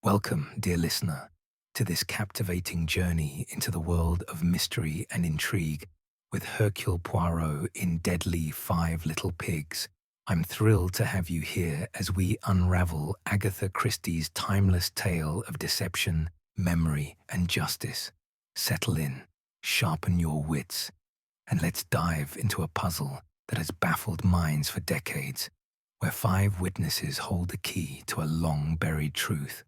Welcome, dear listener, to this captivating journey into the world of mystery and intrigue with Hercule Poirot in Deadly Five Little Pigs. I'm thrilled to have you here as we unravel Agatha Christie's timeless tale of deception, memory, and justice. Settle in, sharpen your wits, and let's dive into a puzzle that has baffled minds for decades, where five witnesses hold the key to a long-buried truth.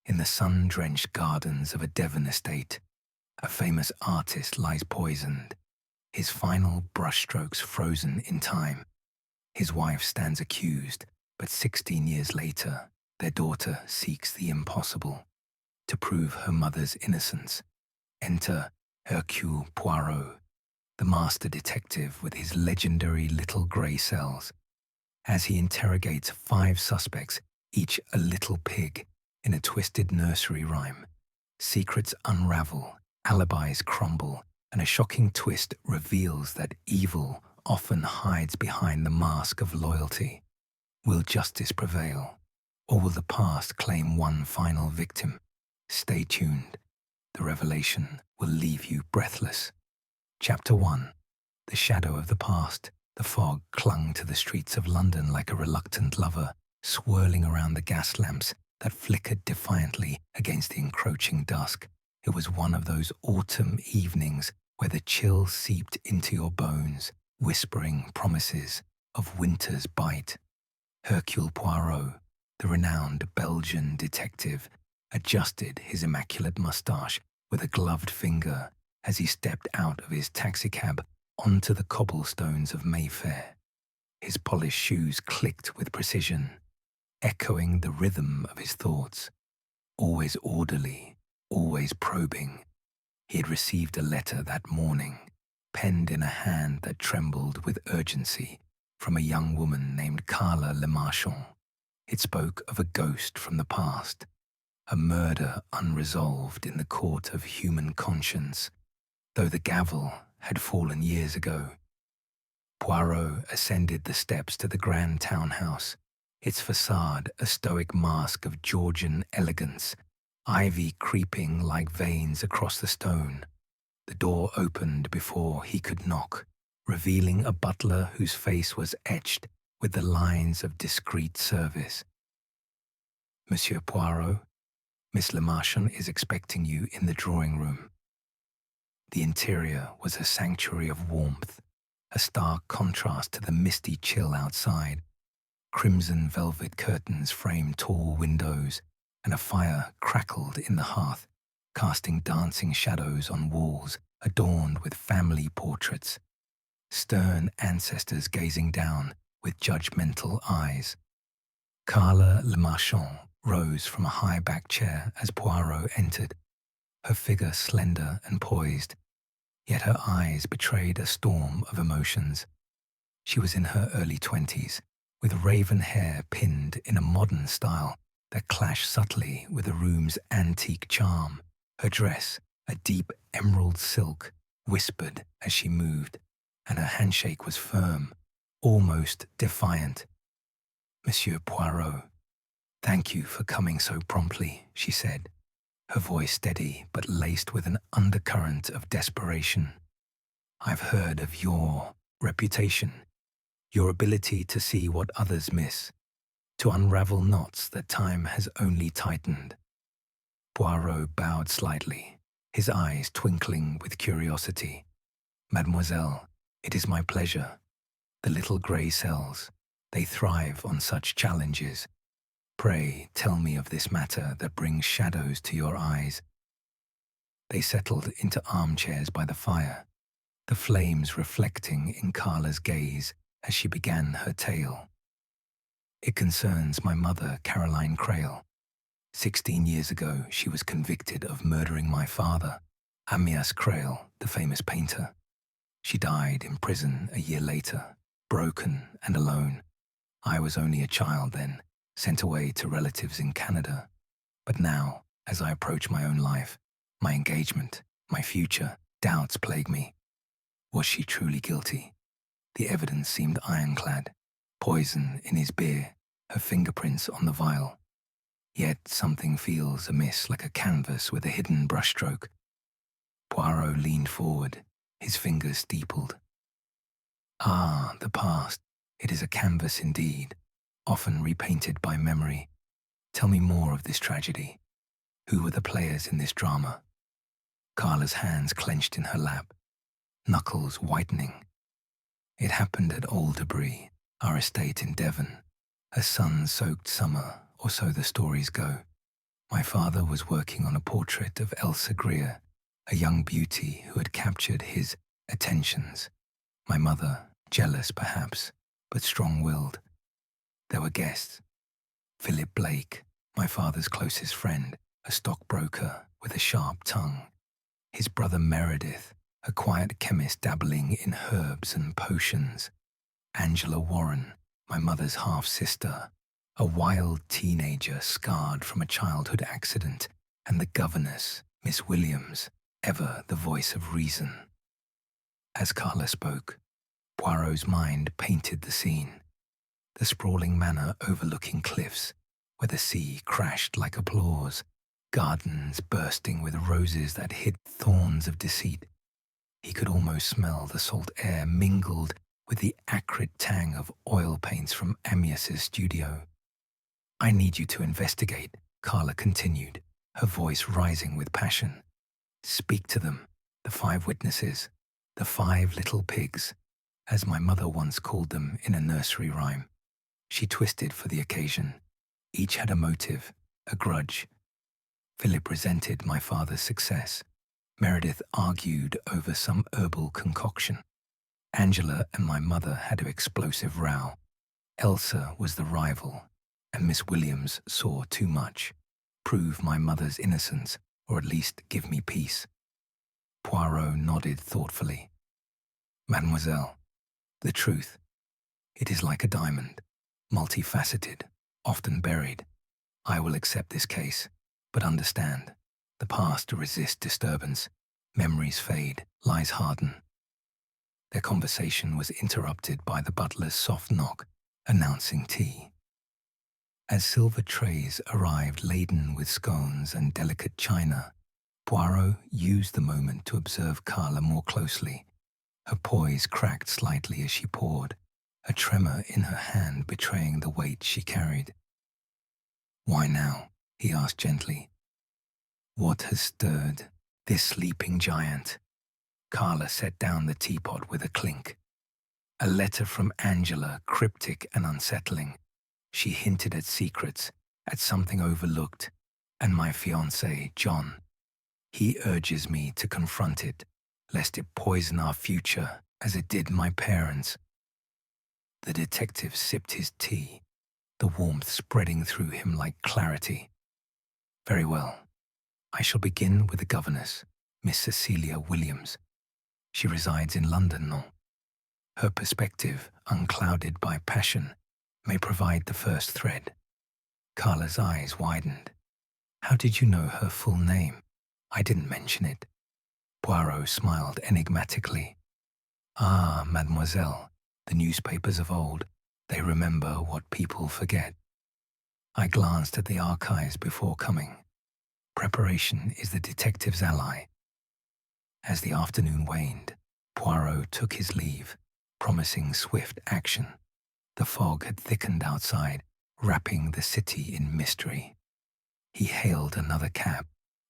In the sun-drenched gardens of a Devon estate, a famous artist lies poisoned, his final brushstrokes frozen in time. His wife stands accused, but 16 years later, their daughter seeks the impossible. To prove her mother's innocence, enter Hercule Poirot, the master detective with his legendary little grey cells. As he interrogates five suspects, each a little pig, in a twisted nursery rhyme, secrets unravel, alibis crumble, and a shocking twist reveals that evil often hides behind the mask of loyalty. Will justice prevail, or will the past claim one final victim? Stay tuned. The revelation will leave you breathless. Chapter 1. The shadow of the past. The fog clung to the streets of London like a reluctant lover, swirling around the gas lamps that flickered defiantly against the encroaching dusk. It was one of those autumn evenings where the chill seeped into your bones, whispering promises of winter's bite. Hercule Poirot, the renowned Belgian detective, adjusted his immaculate moustache with a gloved finger as he stepped out of his taxicab onto the cobblestones of Mayfair. His polished shoes clicked with precision, echoing the rhythm of his thoughts. Always orderly, always probing, he had received a letter that morning, penned in a hand that trembled with urgency, from a young woman named Carla Lemarchant. It spoke of a ghost from the past, a murder unresolved in the court of human conscience, though the gavel had fallen years ago. Poirot ascended the steps to the grand townhouse, its facade a stoic mask of Georgian elegance, ivy creeping like veins across the stone. The door opened before he could knock, revealing a butler whose face was etched with the lines of discreet service. "Monsieur Poirot, Miss Lemarchant is expecting you in the drawing room." The interior was a sanctuary of warmth, a stark contrast to the misty chill outside. Crimson velvet curtains framed tall windows, and a fire crackled in the hearth, casting dancing shadows on walls adorned with family portraits. Stern ancestors gazing down with judgmental eyes. Carla Lemarchant rose from a high-backed chair as Poirot entered, her figure slender and poised, yet her eyes betrayed a storm of emotions. She was in her early 20s, with raven hair pinned in a modern style that clashed subtly with the room's antique charm. Her dress, a deep emerald silk, whispered as she moved, and her handshake was firm, almost defiant. "Monsieur Poirot, thank you for coming so promptly," she said, her voice steady but laced with an undercurrent of desperation. "I've heard of your reputation, your ability to see what others miss, to unravel knots that time has only tightened." Poirot bowed slightly, his eyes twinkling with curiosity. "Mademoiselle, it is my pleasure. The little grey cells, they thrive on such challenges. Pray tell me of this matter that brings shadows to your eyes." They settled into armchairs by the fire, the flames reflecting in Carla's gaze as she began her tale. "It concerns my mother, Caroline Crale. 16 years ago, she was convicted of murdering my father, Amyas Crale, the famous painter. She died in prison a year later, broken and alone. I was only a child then, sent away to relatives in Canada. But now, as I approach my own life, my engagement, my future, doubts plague me. Was she truly guilty? The evidence seemed ironclad. Poison in his beer, her fingerprints on the vial. Yet something feels amiss, like a canvas with a hidden brushstroke. Poirot leaned forward, his fingers steepled. Ah, the past. It is a canvas indeed, often repainted by memory. Tell me more of this tragedy. Who were the players in this drama? Carla's hands clenched in her lap, knuckles whitening. It happened at Alderbury, our estate in Devon. A sun-soaked summer, or so the stories go. My father was working on a portrait of Elsa Greer, a young beauty who had captured his attentions. My mother, jealous perhaps, but strong-willed. There were guests. Philip Blake, my father's closest friend, a stockbroker with a sharp tongue. His brother Meredith, a quiet chemist dabbling in herbs and potions. Angela Warren, my mother's half-sister, a wild teenager scarred from a childhood accident, and the governess, Miss Williams, ever the voice of reason. As Carla spoke, Poirot's mind painted the scene. The sprawling manor overlooking cliffs, where the sea crashed like applause, gardens bursting with roses that hid thorns of deceit. He could almost smell the salt air mingled with the acrid tang of oil paints from Amyas's studio. I need you to investigate, Carla continued, her voice rising with passion. Speak to them, the 5 witnesses, the 5 little pigs, as my mother once called them in a nursery rhyme. She twisted for the occasion. Each had a motive, a grudge. Philip resented my father's success. Meredith argued over some herbal concoction. Angela and my mother had an explosive row. Elsa was the rival, and Miss Williams saw too much. Prove my mother's innocence, or at least give me peace. Poirot nodded thoughtfully. Mademoiselle, the truth. It is like a diamond, multifaceted, often buried. I will accept this case, but understand, the past resists disturbance, memories fade, lies harden. Their conversation was interrupted by the butler's soft knock, announcing tea. As silver trays arrived laden with scones and delicate china, Poirot used the moment to observe Carla more closely. Her poise cracked slightly as she poured, a tremor in her hand betraying the weight she carried. "Why now?" he asked gently. "What has stirred this sleeping giant?" Carla set down the teapot with a clink. A letter from Angela, cryptic and unsettling. She hinted at secrets, at something overlooked, and my fiancé, John. He urges me to confront it, lest it poison our future as it did my parents. The detective sipped his tea, the warmth spreading through him like clarity. Very well. I shall begin with the governess, Miss Cecilia Williams. She resides in London now. Her perspective, unclouded by passion, may provide the first thread. Carla's eyes widened. How did you know her full name? I didn't mention it. Poirot smiled enigmatically. Ah, mademoiselle, the newspapers of old, they remember what people forget. I glanced at the archives before coming. Preparation is the detective's ally. As the afternoon waned, Poirot took his leave, promising swift action. The fog had thickened outside, wrapping the city in mystery. He hailed another cab,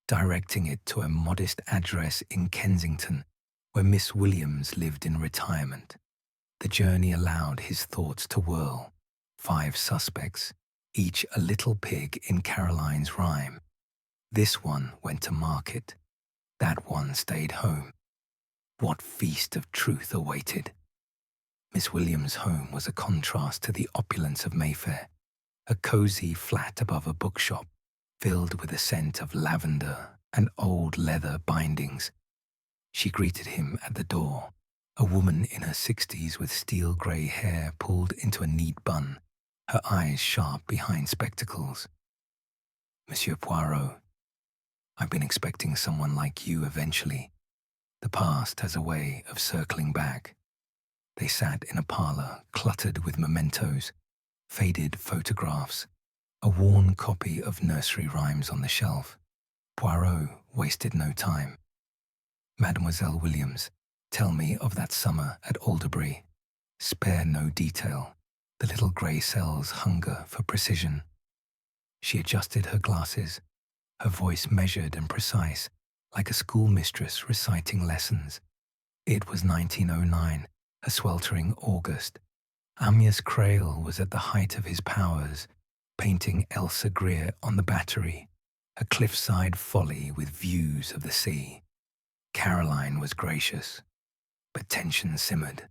directing it to a modest address in Kensington, where Miss Williams lived in retirement. The journey allowed his thoughts to whirl. 5 suspects, each a little pig in Caroline's rhyme. This one went to market. That one stayed home. What feast of truth awaited? Miss Williams' home was a contrast to the opulence of Mayfair, a cosy flat above a bookshop, filled with the scent of lavender and old leather bindings. She greeted him at the door, a woman in her 60s with steel-grey hair pulled into a neat bun, her eyes sharp behind spectacles. "Monsieur Poirot, I've been expecting someone like you eventually. The past has a way of circling back." They sat in a parlor cluttered with mementos, faded photographs, a worn copy of nursery rhymes on the shelf. Poirot wasted no time. Mademoiselle Williams, tell me of that summer at Alderbury. Spare no detail. The little grey cells hunger for precision. She adjusted her glasses, her voice measured and precise, like a schoolmistress reciting lessons. It was 1909, a sweltering August. Amyas Crale was at the height of his powers, painting Elsa Greer on the Battery, a cliffside folly with views of the sea. Caroline was gracious, but tension simmered.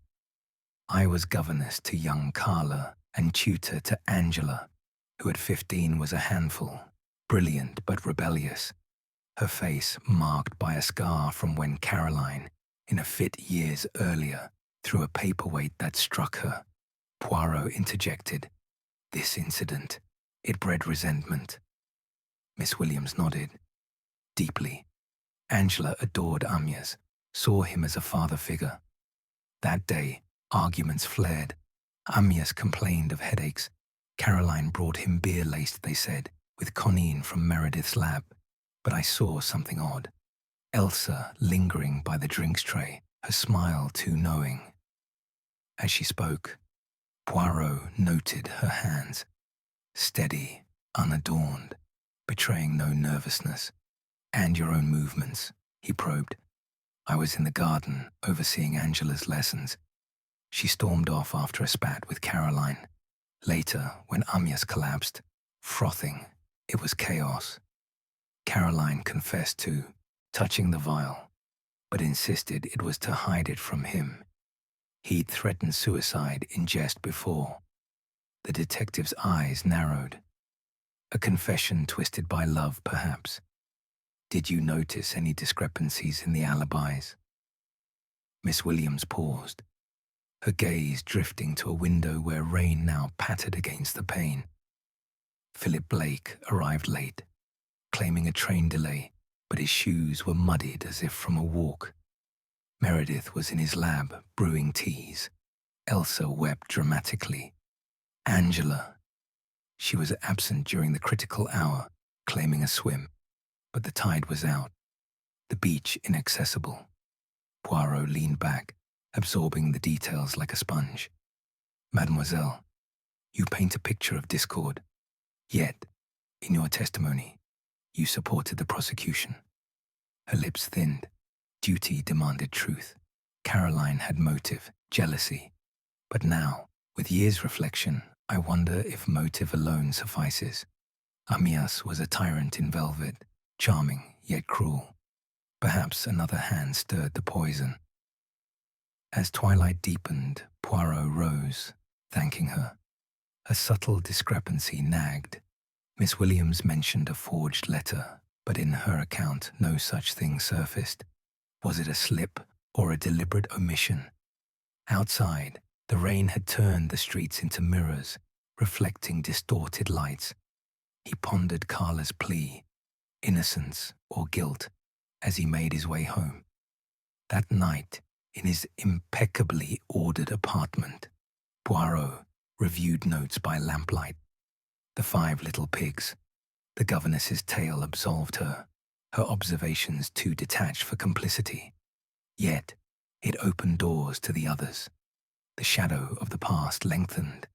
I was governess to young Carla and tutor to Angela, who at 15 was a handful, brilliant but rebellious, her face marked by a scar from when Caroline, in a fit years earlier, threw a paperweight that struck her. Poirot interjected. This incident, it bred resentment. Miss Williams nodded. Deeply. Angela adored Amyas, saw him as a father figure. That day, arguments flared. Amyas complained of headaches. Caroline brought him beer laced, they said, with connine from Meredith's lab. But I saw something odd. Elsa lingering by the drinks tray, her smile too knowing. As she spoke, Poirot noted her hands, steady, unadorned, betraying no nervousness. And your own movements, he probed. I was in the garden, overseeing Angela's lessons. She stormed off after a spat with Caroline. Later, when Amyas collapsed, frothing, it was chaos. Caroline confessed to touching the vial, but insisted it was to hide it from him. He'd threatened suicide in jest before. The detective's eyes narrowed. A confession twisted by love, perhaps. Did you notice any discrepancies in the alibis? Miss Williams paused, her gaze drifting to a window where rain now pattered against the pane. Philip Blake arrived late, claiming a train delay, but his shoes were muddied as if from a walk. Meredith was in his lab, brewing teas. Elsa wept dramatically. Angela. She was absent during the critical hour, claiming a swim. But the tide was out, the beach inaccessible. Poirot leaned back, absorbing the details like a sponge. Mademoiselle, you paint a picture of discord. Yet, in your testimony, you supported the prosecution. Her lips thinned. Duty demanded truth. Caroline had motive, jealousy. But now, with years' reflection, I wonder if motive alone suffices. Amyas was a tyrant in velvet, charming yet cruel. Perhaps another hand stirred the poison. As twilight deepened, Poirot rose, thanking her. A subtle discrepancy nagged. Miss Williams mentioned a forged letter, but in her account no such thing surfaced. Was it a slip or a deliberate omission? Outside, the rain had turned the streets into mirrors, reflecting distorted lights. He pondered Carla's plea, innocence or guilt, as he made his way home. That night, in his impeccably ordered apartment, Poirot reviewed notes by lamplight. The 5 little pigs. The governess's tale absolved her, her observations too detached for complicity. Yet, it opened doors to the others. The shadow of the past lengthened,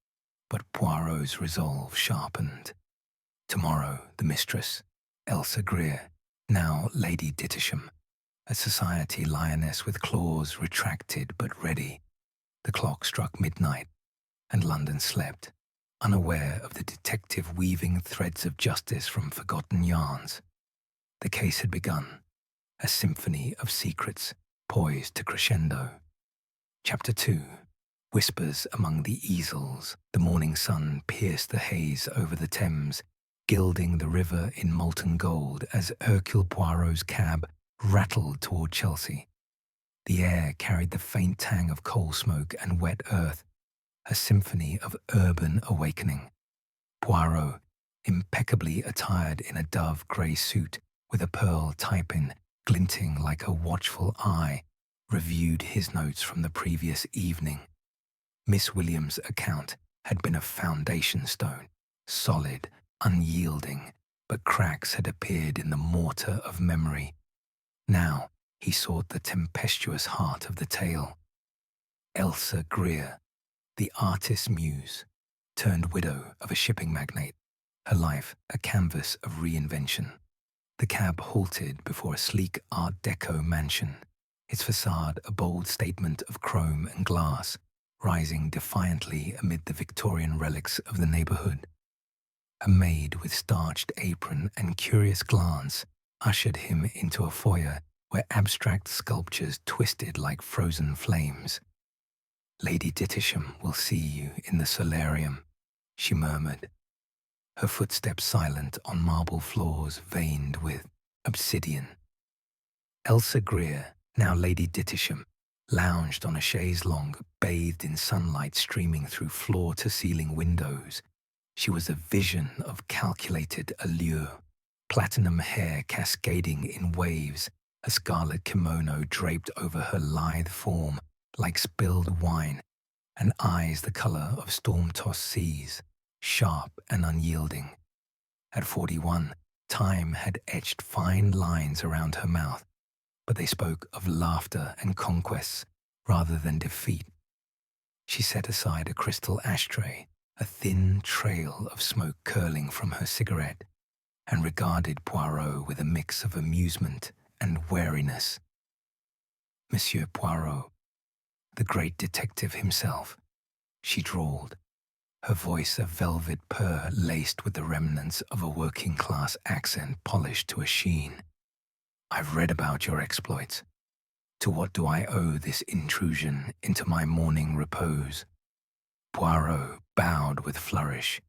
but Poirot's resolve sharpened. Tomorrow, the mistress, Elsa Greer, now Lady Dittisham, a society lioness with claws retracted but ready. The clock struck midnight, and London slept, unaware of the detective weaving threads of justice from forgotten yarns. The case had begun, a symphony of secrets poised to crescendo. Chapter 2. Whispers among the easels. The morning sun pierced the haze over the Thames, gilding the river in molten gold as Hercule Poirot's cab rattled toward Chelsea. The air carried the faint tang of coal smoke and wet earth, a symphony of urban awakening. Poirot, impeccably attired in a dove-grey suit with a pearl tie-pin glinting like a watchful eye, reviewed his notes from the previous evening. Miss Williams' account had been a foundation stone, solid, unyielding, but cracks had appeared in the mortar of memory. Now he sought the tempestuous heart of the tale. Elsa Greer, the artist's muse, turned widow of a shipping magnate, her life a canvas of reinvention. The cab halted before a sleek Art Deco mansion, its facade a bold statement of chrome and glass, rising defiantly amid the Victorian relics of the neighborhood. A maid with starched apron and curious glance ushered him into a foyer where abstract sculptures twisted like frozen flames. "Lady Dittisham will see you in the solarium," she murmured, her footsteps silent on marble floors veined with obsidian. Elsa Greer, now Lady Dittisham, lounged on a chaise longue, bathed in sunlight streaming through floor-to-ceiling windows. She was a vision of calculated allure, platinum hair cascading in waves, a scarlet kimono draped over her lithe form like spilled wine, and eyes the color of storm-tossed seas, sharp and unyielding. At 41, time had etched fine lines around her mouth, but they spoke of laughter and conquests rather than defeat. She set aside a crystal ashtray, a thin trail of smoke curling from her cigarette, and regarded Poirot with a mix of amusement and wariness. "Monsieur Poirot, the great detective himself," she drawled, her voice a velvet purr laced with the remnants of a working-class accent polished to a sheen. "I've read about your exploits. To what do I owe this intrusion into my morning repose?" Poirot bowed with flourish,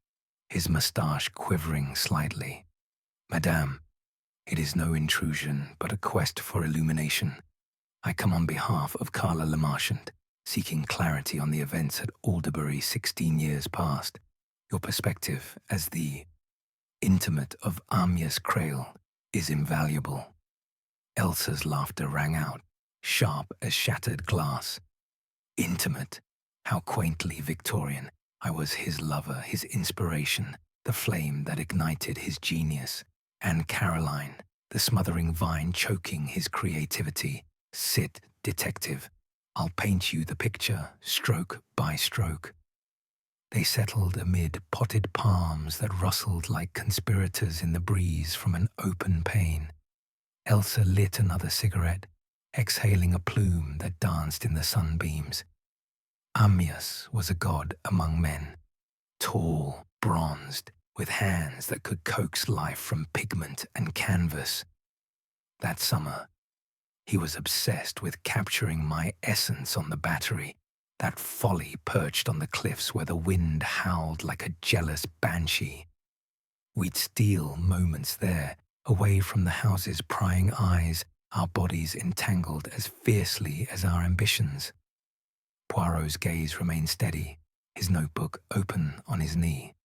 his moustache quivering slightly. "Madame, it is no intrusion but a quest for illumination. I come on behalf of Carla Lemarchant, seeking clarity on the events at Alderbury 16 years past. Your perspective as the intimate of Amyas Crale is invaluable." Elsa's laughter rang out, sharp as shattered glass. "Intimate? How quaintly Victorian. I was his lover, his inspiration, the flame that ignited his genius. And Caroline, the smothering vine choking his creativity. Sit, detective. I'll paint you the picture, stroke by stroke." They settled amid potted palms that rustled like conspirators in the breeze from an open pane. Elsa lit another cigarette, exhaling a plume that danced in the sunbeams. Amyas was a god among men, tall, bronzed, with hands that could coax life from pigment and canvas. That summer, he was obsessed with capturing my essence on the Battery, that folly perched on the cliffs where the wind howled like a jealous banshee. We'd steal moments there, away from the house's prying eyes, our bodies entangled as fiercely as our ambitions. Poirot's gaze remained steady, his notebook open on his knee.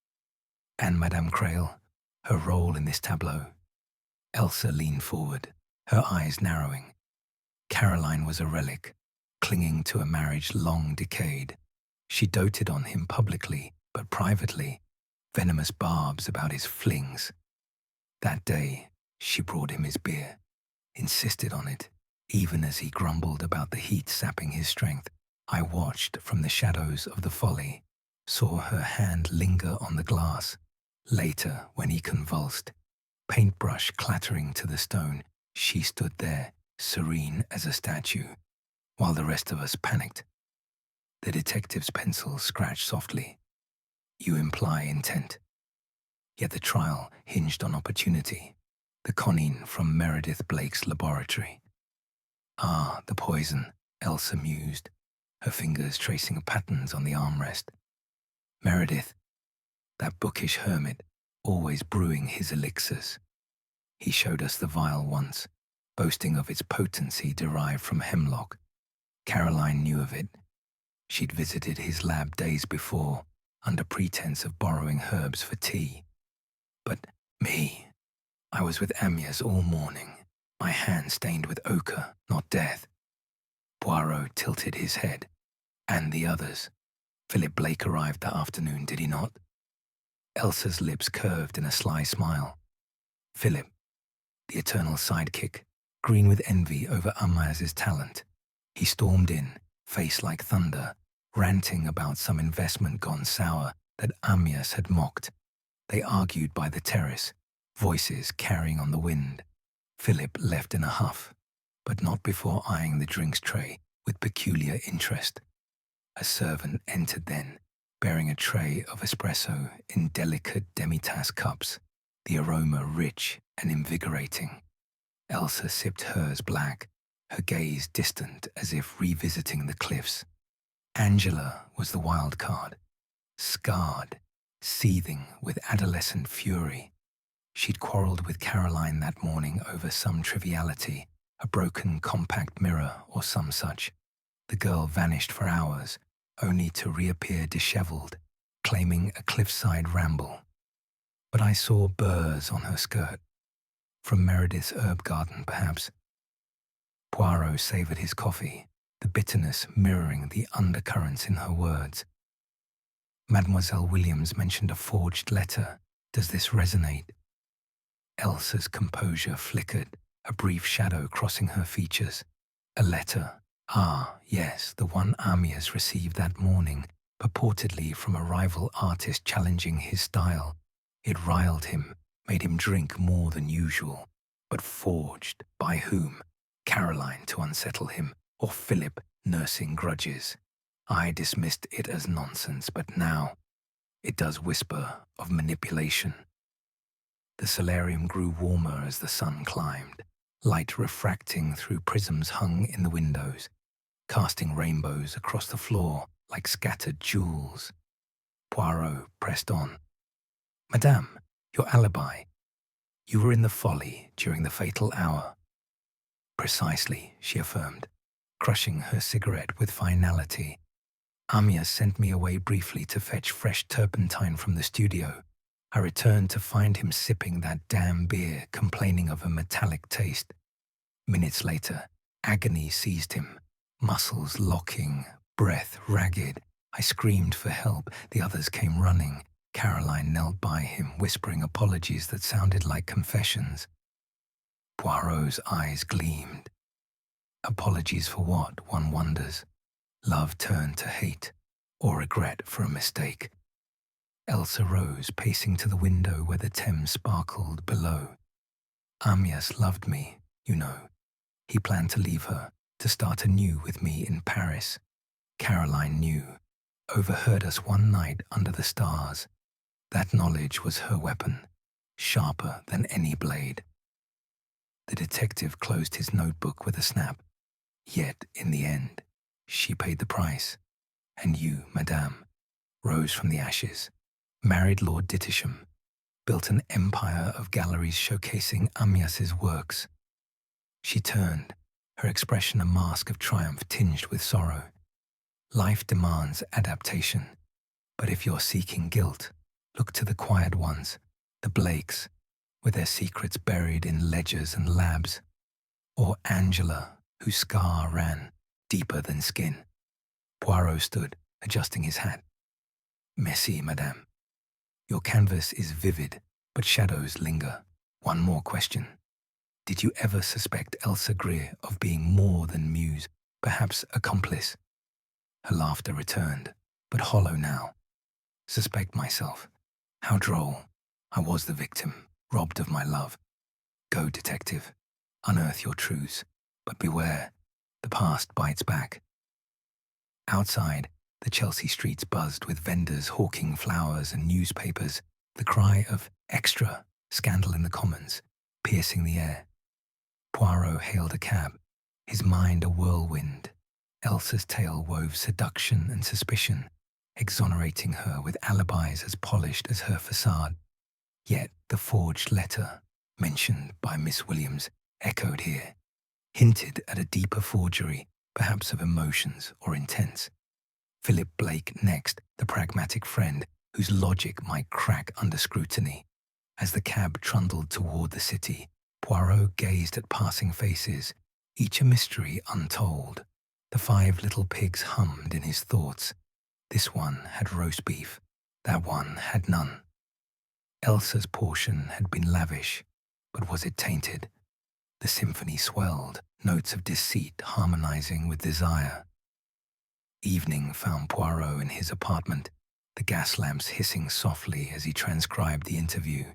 "And Madame Crale, her role in this tableau?" Elsa leaned forward, her eyes narrowing. Caroline was a relic, clinging to a marriage long decayed. She doted on him publicly, but privately, venomous barbs about his flings. That day, she brought him his beer, insisted on it, even as he grumbled about the heat sapping his strength. I watched from the shadows of the folly, saw her hand linger on the glass. Later, when he convulsed, paintbrush clattering to the stone, she stood there, serene as a statue, while the rest of us panicked. The detective's pencil scratched softly. "You imply intent." Yet the trial hinged on opportunity, the conine from Meredith Blake's laboratory. "Ah, the poison," Elsa mused, her fingers tracing patterns on the armrest. "Meredith, that bookish hermit, always brewing his elixirs. He showed us the vial once, boasting of its potency derived from hemlock. Caroline knew of it. She'd visited his lab days before, under pretense of borrowing herbs for tea. But me, I was with Amyas all morning, my hand stained with ochre, not death." Poirot tilted his head. "And the others. Philip Blake arrived that afternoon, did he not?" Elsa's lips curved in a sly smile. Philip, the eternal sidekick, green with envy over Amyas's talent. He stormed in, face like thunder, ranting about some investment gone sour that Amyas had mocked. They argued by the terrace, voices carrying on the wind. Philip left in a huff, but not before eyeing the drinks tray with peculiar interest. A servant entered then, bearing a tray of espresso in delicate demi-tasse cups, the aroma rich and invigorating. Elsa sipped hers black, her gaze distant as if revisiting the cliffs. Angela was the wild card, scarred, seething with adolescent fury. She'd quarreled with Caroline that morning over some triviality, a broken compact mirror or some such. The girl vanished for hours, only to reappear disheveled, claiming a cliffside ramble. But I saw burrs on her skirt. From Meredith's herb garden, perhaps. Poirot savoured his coffee, the bitterness mirroring the undercurrents in her words. Mademoiselle Williams mentioned a forged letter. Does this resonate? Elsa's composure flickered, a brief shadow crossing her features. A letter. Ah, yes, the one Amyas received that morning, purportedly from a rival artist challenging his style. It riled him, made him drink more than usual. But forged, by whom? Caroline to unsettle him, or Philip nursing grudges? I dismissed it as nonsense, but now it does whisper of manipulation. The solarium grew warmer as the sun climbed, light refracting through prisms hung in the windows, casting rainbows across the floor like scattered jewels. Poirot pressed on. Madame, your alibi. You were in the Folly during the fatal hour. Precisely, she affirmed, crushing her cigarette with finality. Amyas sent me away briefly to fetch fresh turpentine from the studio. I returned to find him sipping that damn beer, complaining of a metallic taste. Minutes later, agony seized him, muscles locking, breath ragged. I screamed for help. The others came running. Caroline knelt by him, whispering apologies that sounded like confessions. Poirot's eyes gleamed. Apologies for what, one wonders? Love turned to hate, or regret for a mistake. Elsa rose, pacing to the window where the Thames sparkled below. Amyas loved me, you know. He planned to leave her, to start anew with me in Paris. Caroline knew, overheard us one night under the stars. That knowledge was her weapon, sharper than any blade. The detective closed his notebook with a snap. Yet, in the end, she paid the price. And you, madame, rose from the ashes, married Lord Dittisham, built an empire of galleries showcasing Amyas's works. She turned, her expression a mask of triumph tinged with sorrow. Life demands adaptation, but if you're seeking guilt, look to the quiet ones, the Blakes, with their secrets buried in ledgers and labs, or Angela, whose scar ran deeper than skin. Poirot stood, adjusting his hat. Merci, madame. Your canvas is vivid, but shadows linger. One more question. Did you ever suspect Elsa Greer of being more than muse, perhaps accomplice? Her laughter returned, but hollow now. Suspect myself. How droll. I was the victim, robbed of my love. Go, detective. Unearth your truths, but beware. The past bites back. Outside, the Chelsea streets buzzed with vendors hawking flowers and newspapers, the cry of "extra" scandal in the Commons, piercing the air. Poirot hailed a cab, his mind a whirlwind. Elsa's tale wove seduction and suspicion, exonerating her with alibis as polished as her facade. Yet the forged letter, mentioned by Miss Williams, echoed here, hinted at a deeper forgery, perhaps of emotions or intents. Philip Blake next, the pragmatic friend whose logic might crack under scrutiny. As the cab trundled toward the city, Poirot gazed at passing faces, each a mystery untold. The 5 little pigs hummed in his thoughts. This one had roast beef, that one had none. Elsa's portion had been lavish, but was it tainted? The symphony swelled, notes of deceit harmonizing with desire. Evening found Poirot in his apartment, the gas lamps hissing softly as he transcribed the interview.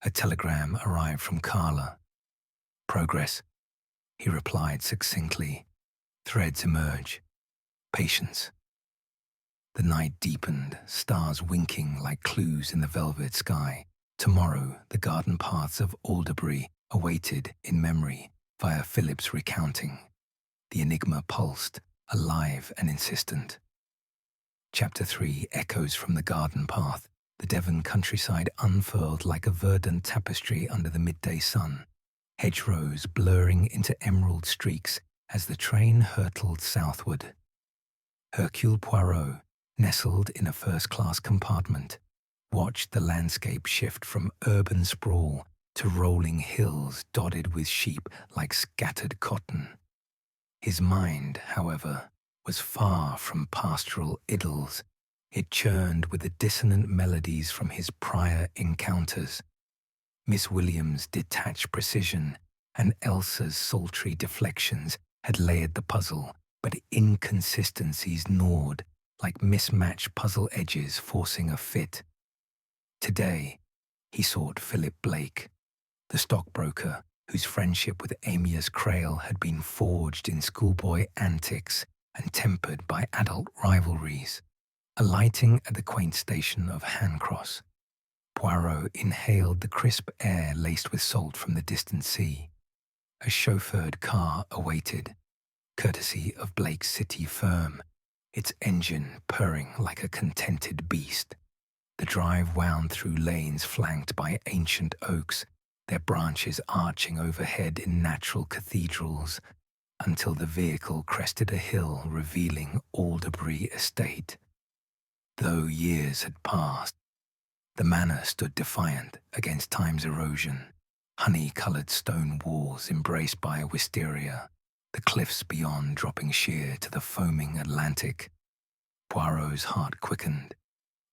A telegram arrived from Carla. "Progress," he replied succinctly. "Threads emerge. Patience." The night deepened, stars winking like clues in the velvet sky. Tomorrow, the garden paths of Alderbury awaited in memory via Philip's recounting. The enigma pulsed, alive and insistent. Chapter 3 echoes from the garden path. The Devon countryside unfurled like a verdant tapestry under the midday sun, hedgerows blurring into emerald streaks as the train hurtled southward. Hercule Poirot, nestled in a first-class compartment, watched the landscape shift from urban sprawl to rolling hills dotted with sheep like scattered cotton. His mind, however, was far from pastoral idylls. It churned with the dissonant melodies from his prior encounters. Miss Williams' detached precision and Elsa's sultry deflections had layered the puzzle, but inconsistencies gnawed like mismatched puzzle edges forcing a fit. Today, he sought Philip Blake, the stockbroker whose friendship with Amyas Crale had been forged in schoolboy antics and tempered by adult rivalries. Alighting at the quaint station of Hancross, Poirot inhaled the crisp air laced with salt from the distant sea. A chauffeured car awaited, courtesy of Blake's city firm, its engine purring like a contented beast. The drive wound through lanes flanked by ancient oaks, their branches arching overhead in natural cathedrals, until the vehicle crested a hill revealing Alderbury Estate. Though years had passed, the manor stood defiant against time's erosion. Honey-coloured stone walls embraced by wisteria, the cliffs beyond dropping sheer to the foaming Atlantic. Poirot's heart quickened.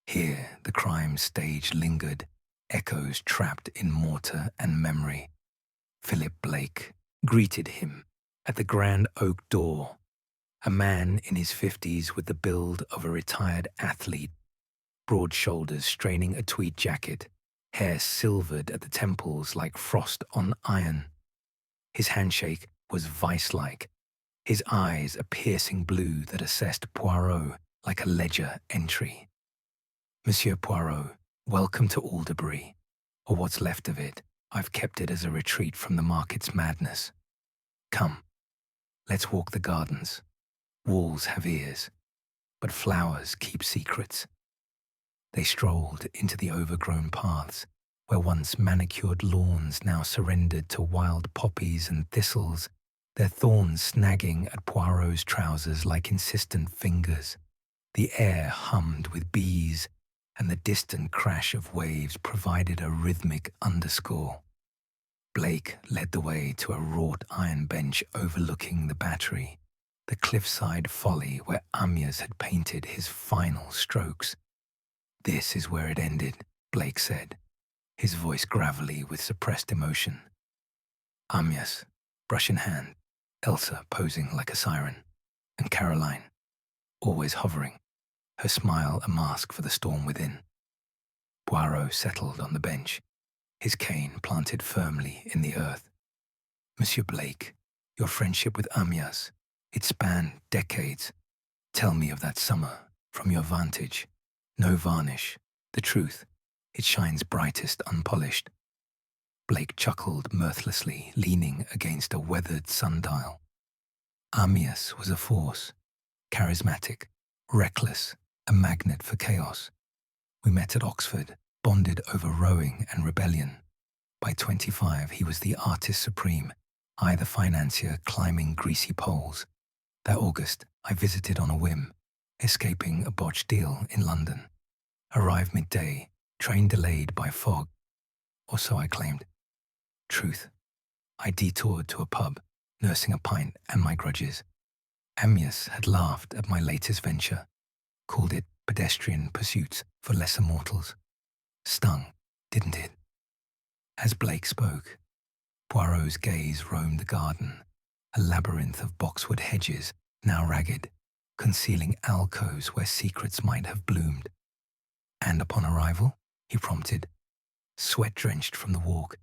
Here the crime stage lingered, echoes trapped in mortar and memory. Philip Blake greeted him at the grand oak door, a man in his 50s with the build of a retired athlete, broad shoulders straining a tweed jacket, hair silvered at the temples like frost on iron. His handshake was vice-like, his eyes a piercing blue that assessed Poirot like a ledger entry. "Monsieur Poirot, welcome to Alderbury, or what's left of it. I've kept it as a retreat from the market's madness. Come, let's walk the gardens. Walls have ears, but flowers keep secrets." They strolled into the overgrown paths, where once manicured lawns now surrendered to wild poppies and thistles, their thorns snagging at Poirot's trousers like insistent fingers. The air hummed with bees, and the distant crash of waves provided a rhythmic underscore. Blake led the way to a wrought iron bench overlooking the battery, the cliffside folly where Amyas had painted his final strokes. "This is where it ended," Blake said, his voice gravelly with suppressed emotion. Amyas, brush in hand, Elsa posing like a siren, and Caroline, always hovering, her smile a mask for the storm within. Poirot settled on the bench, his cane planted firmly in the earth. "Monsieur Blake, your friendship with Amyas, it spanned decades. Tell me of that summer, from your vantage. No varnish, the truth, it shines brightest unpolished." Blake chuckled mirthlessly, leaning against a weathered sundial. Amyas was a force, charismatic, reckless, a magnet for chaos. We met at Oxford, bonded over rowing and rebellion. By 25, he was the artist supreme, I the financier climbing greasy poles. That August, I visited on a whim, escaping a botched deal in London. Arrived midday, train delayed by fog. Or so I claimed. Truth. I detoured to a pub, nursing a pint and my grudges. Amyas had laughed at my latest venture, called it pedestrian pursuits for lesser mortals. Stung, didn't it? As Blake spoke, Poirot's gaze roamed the garden, a labyrinth of boxwood hedges, now ragged, concealing alcoves where secrets might have bloomed. And upon arrival, he prompted, sweat-drenched from the walk.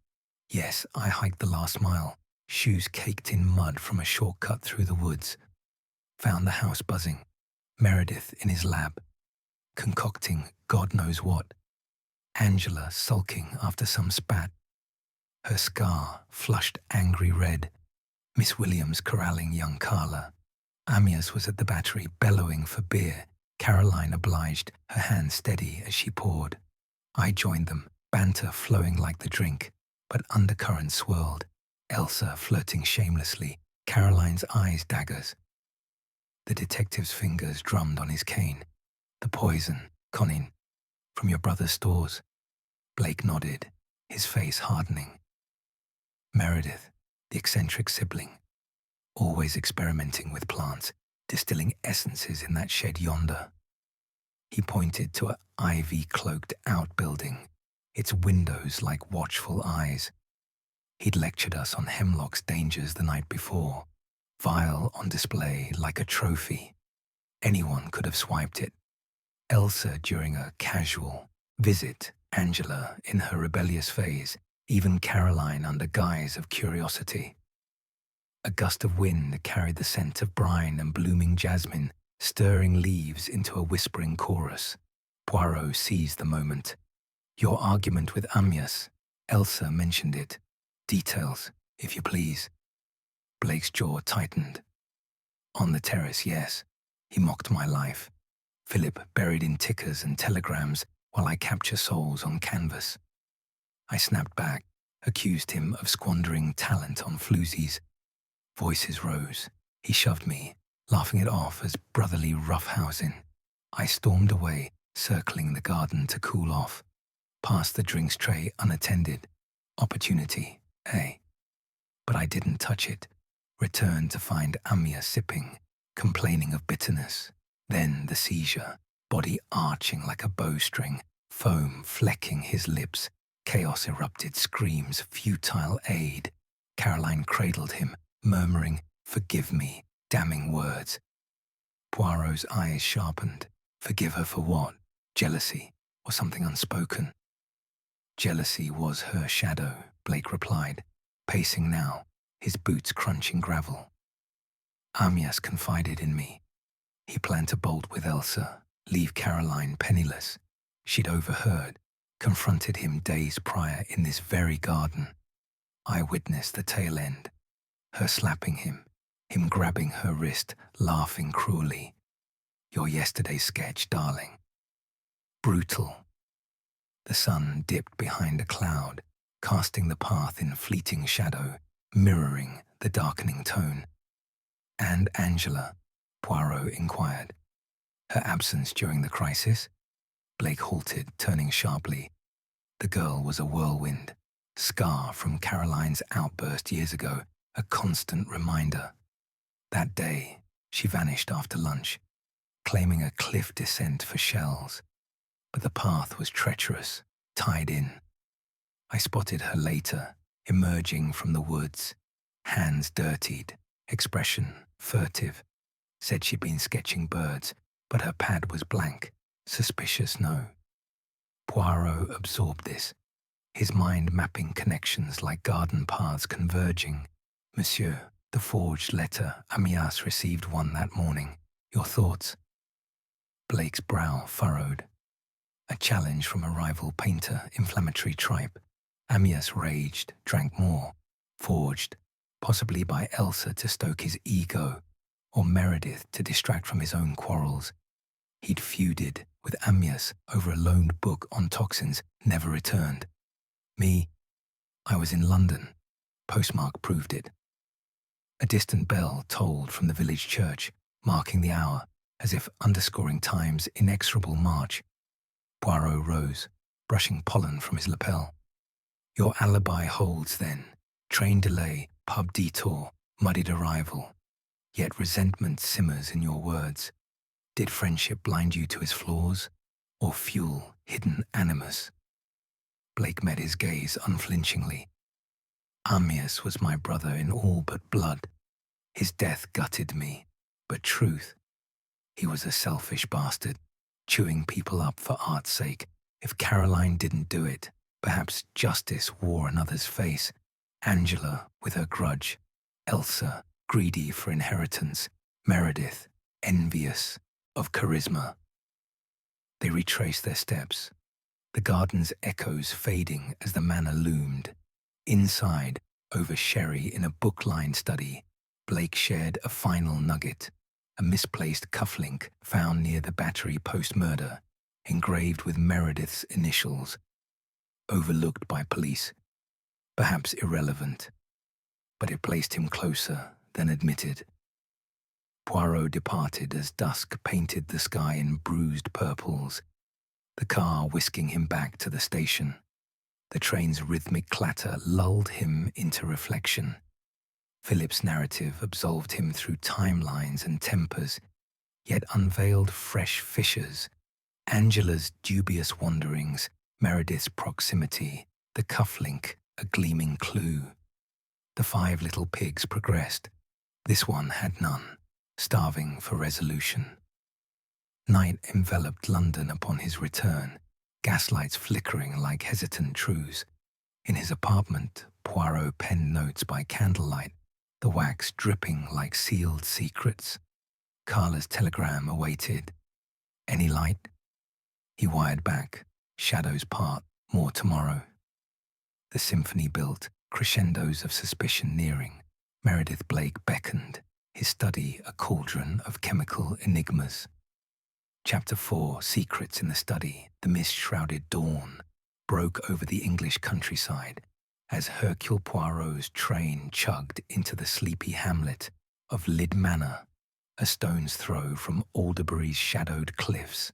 Yes, I hiked the last mile, shoes caked in mud from a shortcut through the woods. Found the house buzzing, Meredith in his lab, concocting God knows what, Angela sulking after some spat, her scar flushed angry red, Miss Williams corralling young Carla. Amyas was at the battery bellowing for beer, Caroline obliged, her hand steady as she poured. I joined them, banter flowing like the drink, but undercurrents swirled, Elsa flirting shamelessly, Caroline's eyes daggers. The detective's fingers drummed on his cane. The poison, Conin, from your brother's stores. Blake nodded, his face hardening. Meredith, the eccentric sibling, always experimenting with plants, distilling essences in that shed yonder. He pointed to an ivy-cloaked outbuilding, its windows like watchful eyes. He'd lectured us on hemlock's dangers the night before, vial on display like a trophy. Anyone could have swiped it. Elsa during a casual visit, Angela in her rebellious phase, even Caroline under guise of curiosity. A gust of wind carried the scent of brine and blooming jasmine, stirring leaves into a whispering chorus. Poirot seized the moment. Your argument with Amyas, Elsa mentioned it. Details, if you please. Blake's jaw tightened. On the terrace, yes. He mocked my life. Philip buried in tickers and telegrams while I capture souls on canvas. I snapped back, accused him of squandering talent on floozies. Voices rose. He shoved me, laughing it off as brotherly roughhousing. I stormed away, circling the garden to cool off. Past the drinks tray unattended. Opportunity, eh? But I didn't touch it. Returned to find Amyas sipping, complaining of bitterness. Then the seizure, body arching like a bowstring, foam flecking his lips. Chaos erupted, screams, futile aid. Caroline cradled him, murmuring, forgive me, damning words. Poirot's eyes sharpened. Forgive her for what? Jealousy, or something unspoken? Jealousy was her shadow, Blake replied, pacing now, his boots crunching gravel. Amyas confided in me. He planned to bolt with Elsa, leave Caroline penniless. She'd overheard, confronted him days prior in this very garden. I witnessed the tail end. Her slapping him grabbing her wrist, laughing cruelly. Your yesterday's sketch, darling. Brutal. The sun dipped behind a cloud, casting the path in fleeting shadow, mirroring the darkening tone. And Angela, Poirot inquired. Her absence during the crisis? Blake halted, turning sharply. The girl was a whirlwind, scar from Caroline's outburst years ago, a constant reminder. That day, she vanished after lunch, claiming a cliff descent for shells. But the path was treacherous, tied in. I spotted her later, emerging from the woods, hands dirtied, expression furtive. Said she'd been sketching birds, but her pad was blank. Suspicious, no. Poirot absorbed this, his mind mapping connections like garden paths converging. Monsieur, the forged letter, Amyas received one that morning. Your thoughts? Blake's brow furrowed. A challenge from a rival painter, inflammatory tripe. Amyas raged, drank more, forged, possibly by Elsa to stoke his ego, or Meredith to distract from his own quarrels. He'd feuded with Amyas over a loaned book on toxins, never returned. Me, I was in London. Postmark proved it. A distant bell tolled from the village church, marking the hour, as if underscoring time's inexorable march. Poirot rose, brushing pollen from his lapel. Your alibi holds then. Train delay, pub detour, muddied arrival. Yet resentment simmers in your words. Did friendship blind you to his flaws, or fuel hidden animus? Blake met his gaze unflinchingly. Amyas was my brother in all but blood. His death gutted me, but truth, he was a selfish bastard, chewing people up for art's sake. If Caroline didn't do it, perhaps justice wore another's face. Angela with her grudge, Elsa greedy for inheritance, Meredith envious of charisma. They retraced their steps, the garden's echoes fading as the manor loomed. Inside, over sherry in a book-lined study, Blake shared a final nugget, a misplaced cufflink found near the battery post-murder, engraved with Meredith's initials, overlooked by police, perhaps irrelevant, but it placed him closer than admitted. Poirot departed as dusk painted the sky in bruised purples, the car whisking him back to the station. The train's rhythmic clatter lulled him into reflection. Philip's narrative absolved him through timelines and tempers, yet unveiled fresh fissures. Angela's dubious wanderings, Meredith's proximity, the cufflink, a gleaming clue. The 5 little pigs progressed. This one had none, starving for resolution. Night enveloped London upon his return, gaslights flickering like hesitant truths. In his apartment, Poirot penned notes by candlelight, the wax dripping like sealed secrets. Carla's telegram awaited. Any light? He wired back. Shadows part, more tomorrow. The symphony built, crescendos of suspicion nearing. Meredith Blake beckoned, his study a cauldron of chemical enigmas. Chapter 4, Secrets in the Study. The mist-shrouded dawn broke over the English countryside as Hercule Poirot's train chugged into the sleepy hamlet of Lydd Manor, a stone's throw from Alderbury's shadowed cliffs.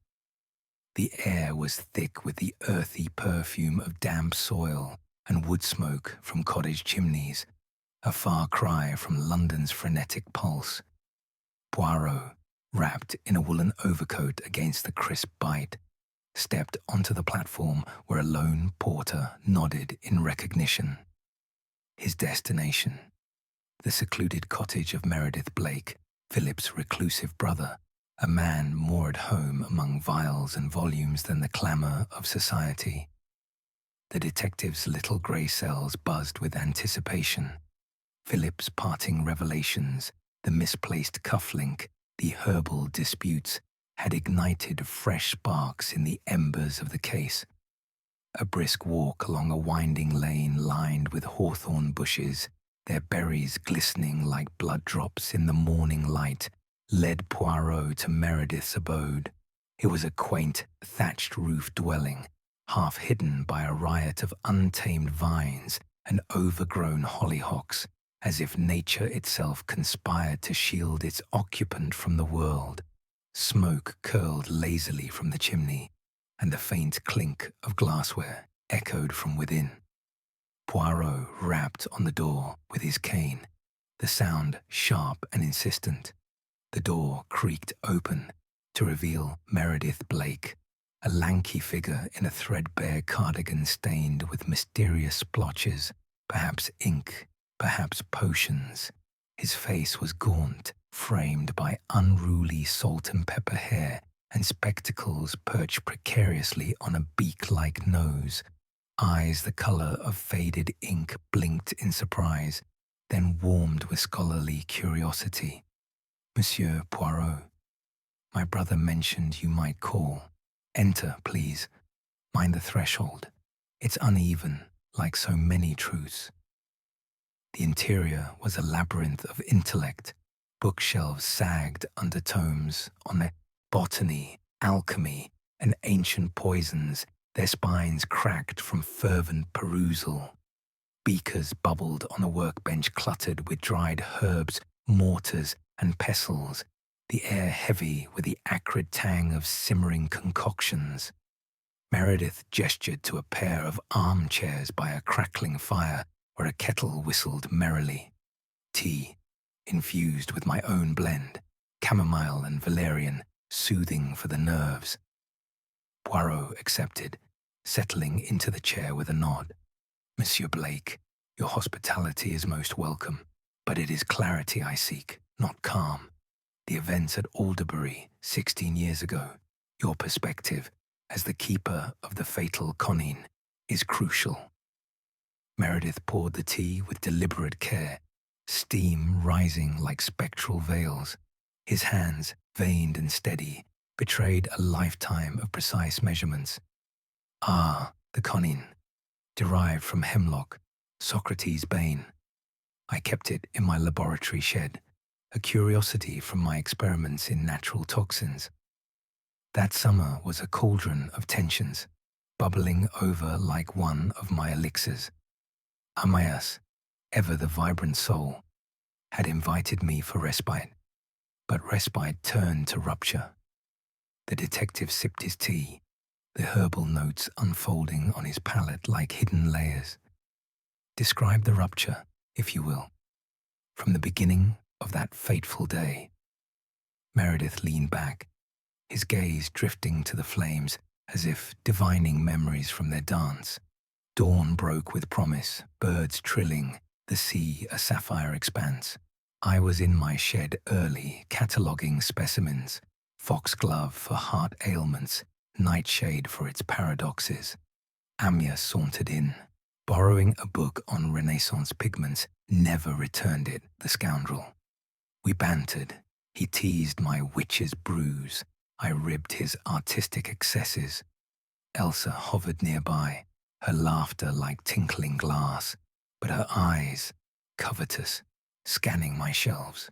The air was thick with the earthy perfume of damp soil and wood smoke from cottage chimneys, a far cry from London's frenetic pulse. Poirot, wrapped in a woolen overcoat against the crisp bite, stepped onto the platform where a lone porter nodded in recognition. His destination, the secluded cottage of Meredith Blake, Philip's reclusive brother, a man more at home among vials and volumes than the clamour of society. The detective's little grey cells buzzed with anticipation. Philip's parting revelations, the misplaced cufflink, the herbal disputes, had ignited fresh sparks in the embers of the case. A brisk walk along a winding lane lined with hawthorn bushes, their berries glistening like blood drops in the morning light, led Poirot to Meredith's abode. It was a quaint, thatched-roof dwelling, half hidden by a riot of untamed vines and overgrown hollyhocks, as if nature itself conspired to shield its occupant from the world. Smoke curled lazily from the chimney, and the faint clink of glassware echoed from within. Poirot rapped on the door with his cane, the sound sharp and insistent. The door creaked open to reveal Meredith Blake, a lanky figure in a threadbare cardigan stained with mysterious splotches, perhaps ink, perhaps potions. His face was gaunt, framed by unruly salt and pepper hair, and spectacles perched precariously on a beak-like nose. Eyes the colour of faded ink blinked in surprise, then warmed with scholarly curiosity. Monsieur Poirot, my brother mentioned you might call. Enter, please. Mind the threshold. It's uneven, like so many truths. The interior was a labyrinth of intellect. Bookshelves sagged under tomes on their botany, alchemy, and ancient poisons, their spines cracked from fervent perusal. Beakers bubbled on a workbench cluttered with dried herbs, mortars, and pestles, the air heavy with the acrid tang of simmering concoctions. Meredith gestured to a pair of armchairs by a crackling fire where a kettle whistled merrily. Tea, infused with my own blend, chamomile and valerian, soothing for the nerves. Poirot accepted, settling into the chair with a nod. Monsieur Blake, your hospitality is most welcome, but it is clarity I seek, not calm. The events at Alderbury 16 years ago, your perspective as the keeper of the fatal conine is crucial. Meredith poured the tea with deliberate care, steam rising like spectral veils. His hands, veined and steady, betrayed a lifetime of precise measurements. Ah, the conine, derived from hemlock, Socrates' bane. I kept it in my laboratory shed, a curiosity from my experiments in natural toxins. That summer was a cauldron of tensions, bubbling over like one of my elixirs. Amyas, ever the vibrant soul, had invited me for respite, but respite turned to rupture. The detective sipped his tea, the herbal notes unfolding on his palate like hidden layers. Describe the rupture, if you will, from the beginning of that fateful day. Meredith leaned back, his gaze drifting to the flames as if divining memories from their dance. Dawn broke with promise, birds trilling, the sea a sapphire expanse. I was in my shed early, cataloguing specimens, foxglove for heart ailments, nightshade for its paradoxes. Amyas sauntered in, borrowing a book on Renaissance pigments, never returned it, the scoundrel. We bantered. He teased my witch's bruise. I ribbed his artistic excesses. Elsa hovered nearby, her laughter like tinkling glass, but her eyes, covetous, scanning my shelves.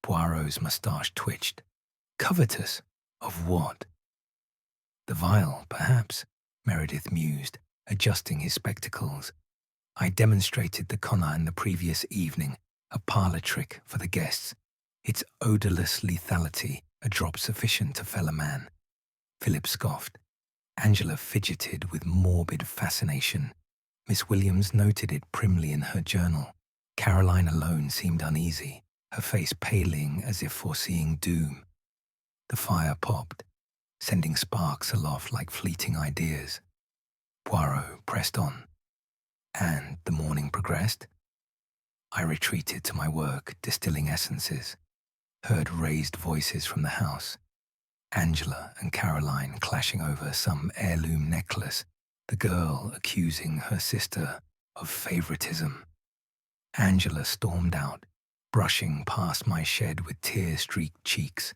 Poirot's moustache twitched. Covetous? Of what? The vial, perhaps, Meredith mused, adjusting his spectacles. I demonstrated the conine the previous evening, a parlour trick for the guests. Its odourless lethality, a drop sufficient to fell a man. Philip scoffed. Angela fidgeted with morbid fascination. Miss Williams noted it primly in her journal. Caroline alone seemed uneasy, her face paling as if foreseeing doom. The fire popped, sending sparks aloft like fleeting ideas. Poirot pressed on. And the morning progressed. I retreated to my work, distilling essences. Heard raised voices from the house. Angela and Caroline clashing over some heirloom necklace, the girl accusing her sister of favoritism. Angela stormed out, brushing past my shed with tear-streaked cheeks.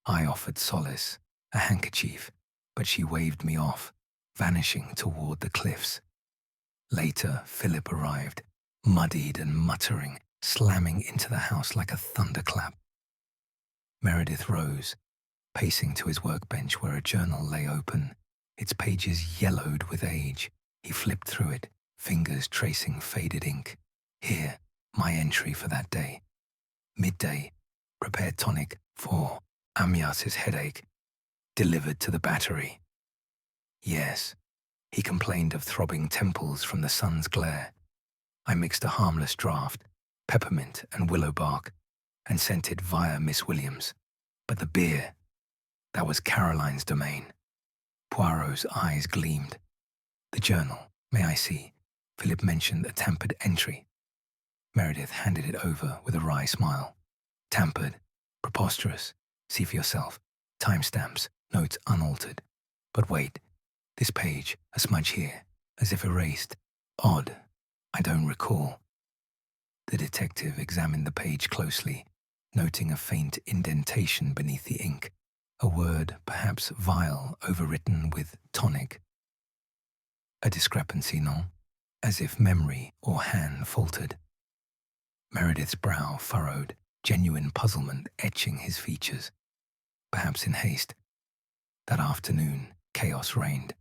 I offered solace, a handkerchief, but she waved me off, vanishing toward the cliffs. Later, Philip arrived, muddied and muttering, slamming into the house like a thunderclap. Meredith rose, pacing to his workbench where a journal lay open, its pages yellowed with age. He flipped through it, fingers tracing faded ink. Here, my entry for that day. Midday, prepared tonic for Amyas's headache, delivered to the battery. Yes, he complained of throbbing temples from the sun's glare. I mixed a harmless draught, peppermint and willow bark, and sent it via Miss Williams. But the beer, that was Caroline's domain. Poirot's eyes gleamed. The journal, may I see? Philip mentioned a tampered entry. Meredith handed it over with a wry smile. Tampered, preposterous. See for yourself. Timestamps, notes unaltered. But wait, this page, a smudge here, as if erased. Odd. I don't recall. The detective examined the page closely, noting a faint indentation beneath the ink, a word, perhaps vile, overwritten with tonic. A discrepancy, no? As if memory or hand faltered. Meredith's brow furrowed, genuine puzzlement etching his features. Perhaps in haste. That afternoon, chaos reigned.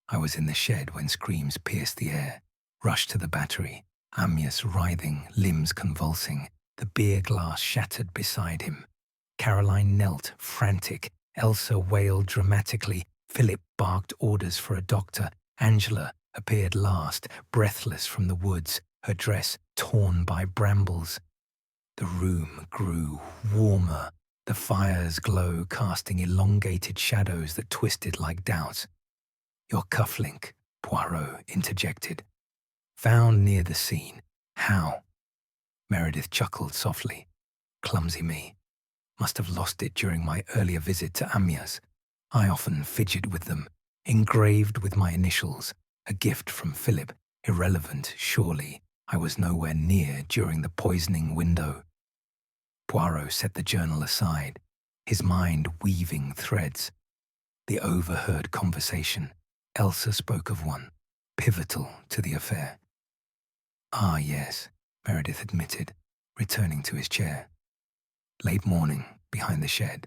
I was in the shed when screams pierced the air, rushed to the battery, Amyas writhing, limbs convulsing, the beer glass shattered beside him. Caroline knelt, frantic. Elsa wailed dramatically. Philip barked orders for a doctor. Angela appeared last, breathless from the woods, her dress torn by brambles. The room grew warmer, the fire's glow casting elongated shadows that twisted like doubts. Your cufflink, Poirot interjected. Found near the scene. How? Meredith chuckled softly. Clumsy me. Must have lost it during my earlier visit to Amyas. I often fidget with them, engraved with my initials, a gift from Philip, irrelevant, surely. I was nowhere near during the poisoning window. Poirot set the journal aside, his mind weaving threads. The overheard conversation. Elsa spoke of one, pivotal to the affair. Ah, yes, Meredith admitted, returning to his chair. Late morning, behind the shed.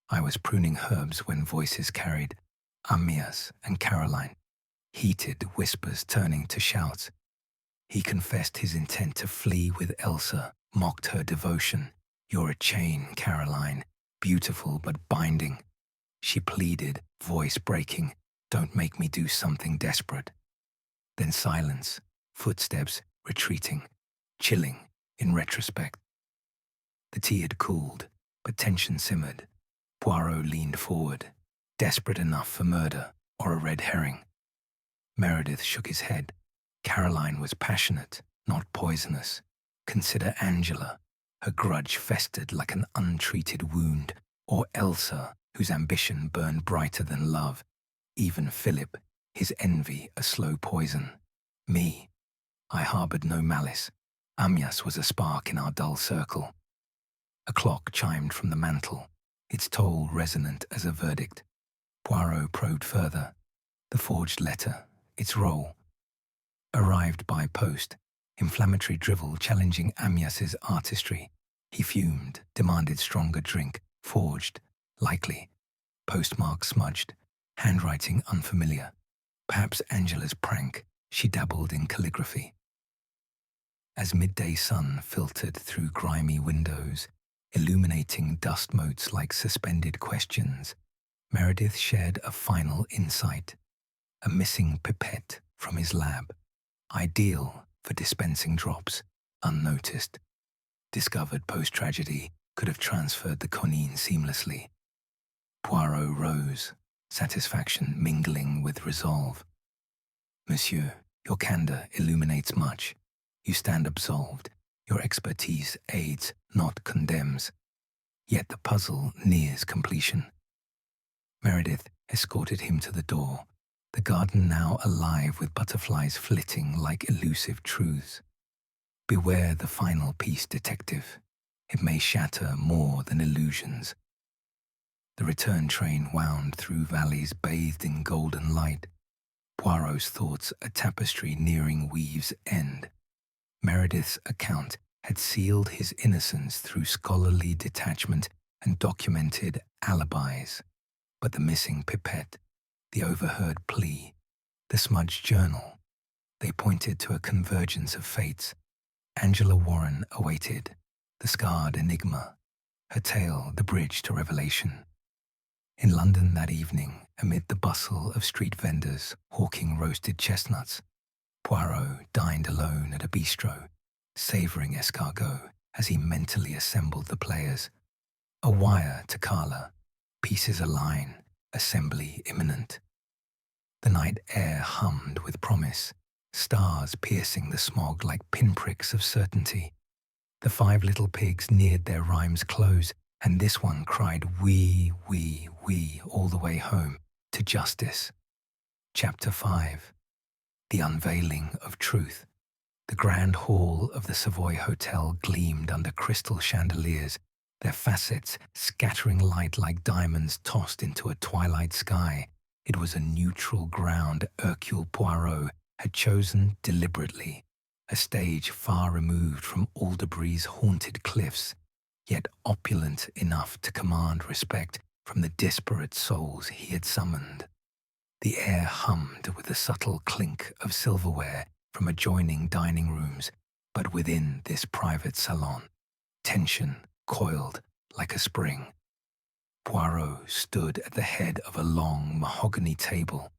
I was pruning herbs when voices carried Amyas and Caroline, heated whispers turning to shouts. He confessed his intent to flee with Elsa, mocked her devotion. You're a chain, Caroline, beautiful but binding. She pleaded, voice breaking, don't make me do something desperate. Then silence, footsteps retreating, chilling in retrospect. The tea had cooled, but tension simmered. Poirot leaned forward, desperate enough for murder or a red herring. Meredith shook his head. Caroline was passionate, not poisonous. Consider Angela. Her grudge festered like an untreated wound. Or Elsa, whose ambition burned brighter than love. Even Philip, his envy a slow poison. Me, I harbored no malice. Amyas was a spark in our dull circle. A clock chimed from the mantel, its toll resonant as a verdict. Poirot probed further. The forged letter, its role. Arrived by post, inflammatory drivel challenging Amyas's artistry. He fumed, demanded stronger drink, forged, likely. Postmark smudged, handwriting unfamiliar. Perhaps Angela's prank, she dabbled in calligraphy. As midday sun filtered through grimy windows, illuminating dust motes like suspended questions, Meredith shared a final insight. A missing pipette from his lab, ideal for dispensing drops, unnoticed. Discovered post-tragedy, could have transferred the quinine seamlessly. Poirot rose, satisfaction mingling with resolve. Monsieur, your candor illuminates much. You stand absolved. Your expertise aids, not condemns. Yet the puzzle nears completion. Meredith escorted him to the door, the garden now alive with butterflies flitting like elusive truths. Beware the final piece, detective. It may shatter more than illusions. The return train wound through valleys bathed in golden light. Poirot's thoughts a tapestry nearing weave's end. Meredith's account had sealed his innocence through scholarly detachment and documented alibis. But the missing pipette, the overheard plea, the smudged journal, they pointed to a convergence of fates. Angela Warren awaited, the scarred enigma, her tale the bridge to revelation. In London that evening, amid the bustle of street vendors hawking roasted chestnuts, Poirot dined alone at a bistro, savouring escargot as he mentally assembled the players. A wire to Carla, pieces align, assembly imminent. The night air hummed with promise, stars piercing the smog like pinpricks of certainty. The 5 little pigs neared their rhyme's close, and this one cried wee, wee, wee all the way home to justice. Chapter 5. The Unveiling of Truth. The grand hall of the Savoy Hotel gleamed under crystal chandeliers, their facets scattering light like diamonds tossed into a twilight sky. It was a neutral ground Hercule Poirot had chosen deliberately, a stage far removed from Alderbury's haunted cliffs, yet opulent enough to command respect from the disparate souls he had summoned. The air hummed with the subtle clink of silverware from adjoining dining rooms, but within this private salon, tension coiled like a spring. Poirot stood at the head of a long mahogany table,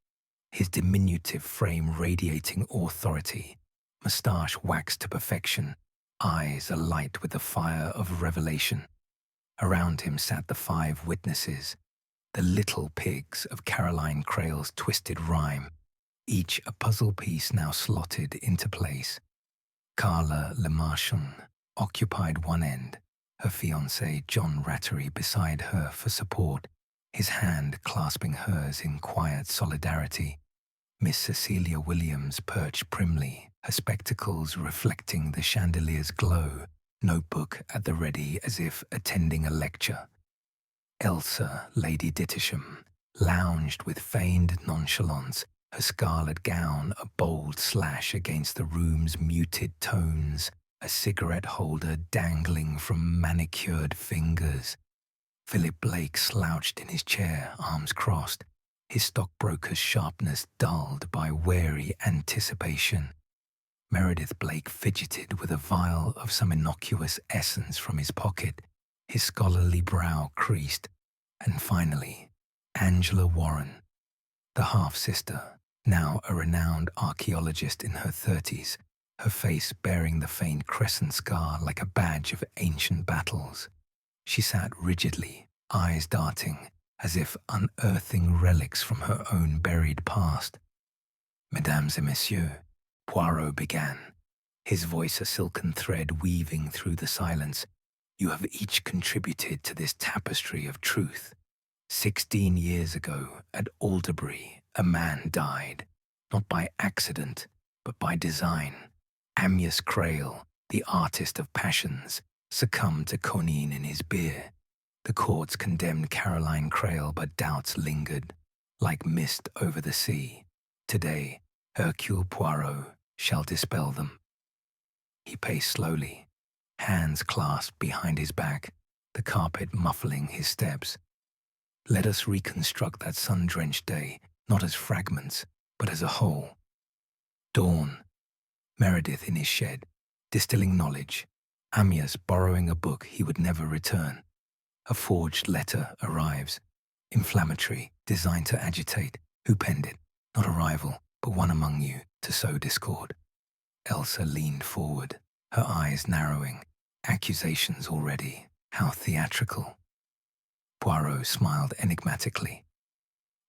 his diminutive frame radiating authority, moustache waxed to perfection, eyes alight with the fire of revelation. Around him sat the 5 witnesses, the little pigs of Caroline Crale's twisted rhyme, each a puzzle piece now slotted into place. Carla Lemarchant occupied one end, her fiancé John Rattery beside her for support, his hand clasping hers in quiet solidarity. Miss Cecilia Williams perched primly, her spectacles reflecting the chandelier's glow, notebook at the ready as if attending a lecture. Elsa, Lady Dittisham, lounged with feigned nonchalance, her scarlet gown a bold slash against the room's muted tones, a cigarette holder dangling from manicured fingers. Philip Blake slouched in his chair, arms crossed, his stockbroker's sharpness dulled by wary anticipation. Meredith Blake fidgeted with a vial of some innocuous essence from his pocket, his scholarly brow creased. And finally, Angela Warren, the half-sister, now a renowned archaeologist in her 30s, her face bearing the faint crescent scar like a badge of ancient battles. She sat rigidly, eyes darting, as if unearthing relics from her own buried past. Mesdames et messieurs, Poirot began, his voice a silken thread weaving through the silence. You have each contributed to this tapestry of truth. 16 years ago, at Alderbury, a man died, not by accident, but by design. Amyas Crale, the artist of passions, succumbed to quinine in his beer. The courts condemned Caroline Crale, but doubts lingered, like mist over the sea. Today, Hercule Poirot shall dispel them. He paced slowly, hands clasped behind his back, the carpet muffling his steps. Let us reconstruct that sun-drenched day, not as fragments, but as a whole. Dawn. Meredith in his shed, distilling knowledge. Amyas borrowing a book he would never return. A forged letter arrives, inflammatory, designed to agitate. Who penned it? Not a rival, but one among you, to sow discord. Elsa leaned forward, her eyes narrowing. Accusations already. How theatrical. Poirot smiled enigmatically.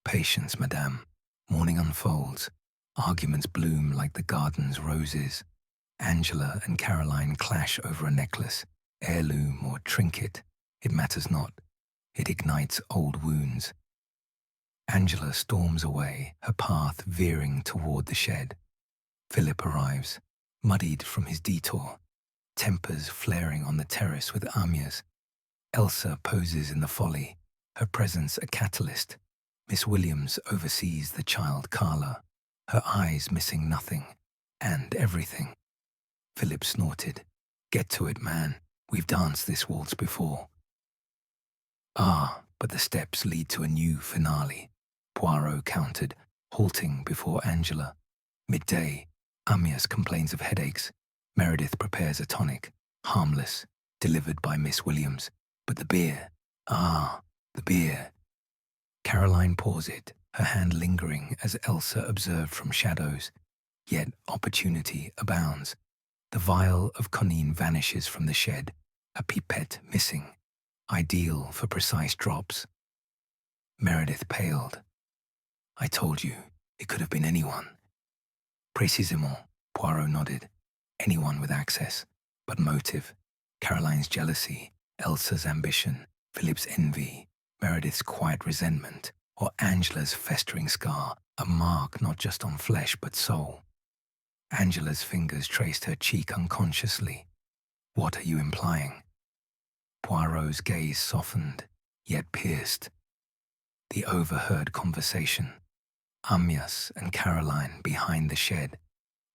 Patience, madame. Morning unfolds. Arguments bloom like the garden's roses. Angela and Caroline clash over a necklace, heirloom or trinket. It matters not. It ignites old wounds. Angela storms away, her path veering toward the shed. Philip arrives, muddied from his detour, tempers flaring on the terrace with Amyas. Elsa poses in the folly, her presence a catalyst. Miss Williams oversees the child Carla, her eyes missing nothing and everything. Philip snorted. Get to it, man. We've danced this waltz before. Ah, but the steps lead to a new finale, Poirot countered, halting before Angela. Midday, Amyas complains of headaches. Meredith prepares a tonic, harmless, delivered by Miss Williams. But the beer, the beer. Caroline pours it, her hand lingering as Elsa observed from shadows. Yet opportunity abounds. The vial of quinine vanishes from the shed, a pipette missing, ideal for precise drops. Meredith paled. I told you, it could have been anyone. Précisément, Poirot nodded. Anyone with access, but motive. Caroline's jealousy, Elsa's ambition, Philip's envy, Meredith's quiet resentment, or Angela's festering scar, a mark not just on flesh but soul. Angela's fingers traced her cheek unconsciously. What are you implying? Poirot's gaze softened, yet pierced. The overheard conversation. Amyas and Caroline behind the shed.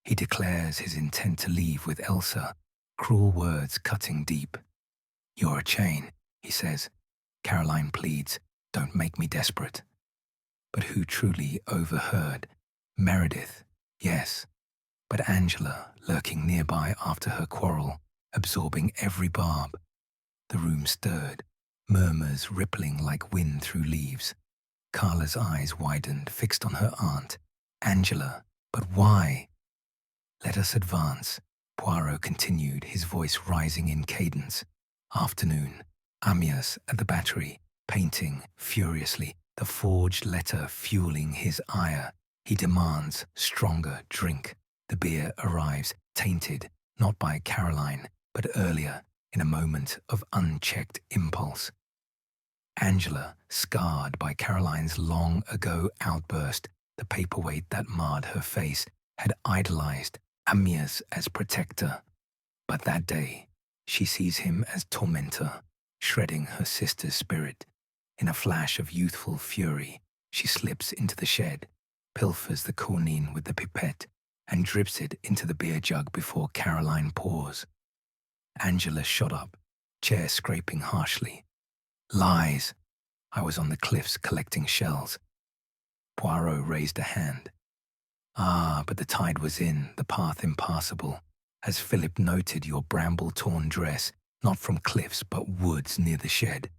He declares his intent to leave with Elsa, cruel words cutting deep. You're a chain, he says. Caroline pleads, don't make me desperate. But who truly overheard? Meredith, yes. But Angela, lurking nearby after her quarrel, absorbing every barb. The room stirred, murmurs rippling like wind through leaves. Carla's eyes widened, fixed on her aunt. Angela, but why? Let us advance, Poirot continued, his voice rising in cadence. Afternoon, Amyas at the battery, painting furiously, the forged letter fueling his ire. He demands stronger drink. The beer arrives, tainted not by Caroline, but earlier, in a moment of unchecked impulse. Angela, scarred by Caroline's long-ago outburst, the paperweight that marred her face, had idolized Amyas as protector. But that day, she sees him as tormentor, shredding her sister's spirit. In a flash of youthful fury, she slips into the shed, pilfers the quinine with the pipette, and drips it into the beer jug before Caroline pours. Angela shot up, chair scraping harshly. Lies! I was on the cliffs collecting shells. Poirot raised a hand. Ah, but the tide was in, the path impassable. As Philip noted, your bramble-torn dress, not from cliffs but woods near the shed.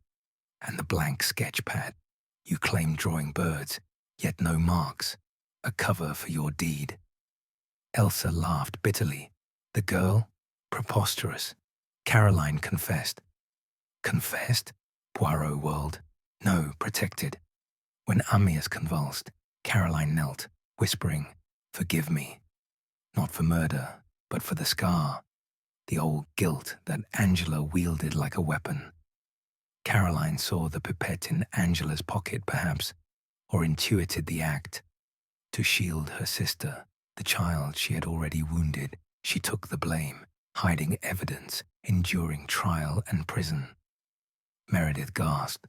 And the blank sketch pad. You claimed drawing birds, yet no marks. A cover for your deed. Elsa laughed bitterly. The girl? Preposterous. Caroline confessed. Confessed? Poirot whirled. No, protected. When Amyas convulsed, Caroline knelt, whispering, "Forgive me. Not for murder, but for the scar. The old guilt that Angela wielded like a weapon." Caroline saw the pipette in Angela's pocket, perhaps, or intuited the act. To shield her sister, the child she had already wounded, she took the blame, hiding evidence, enduring trial and prison. Meredith gasped.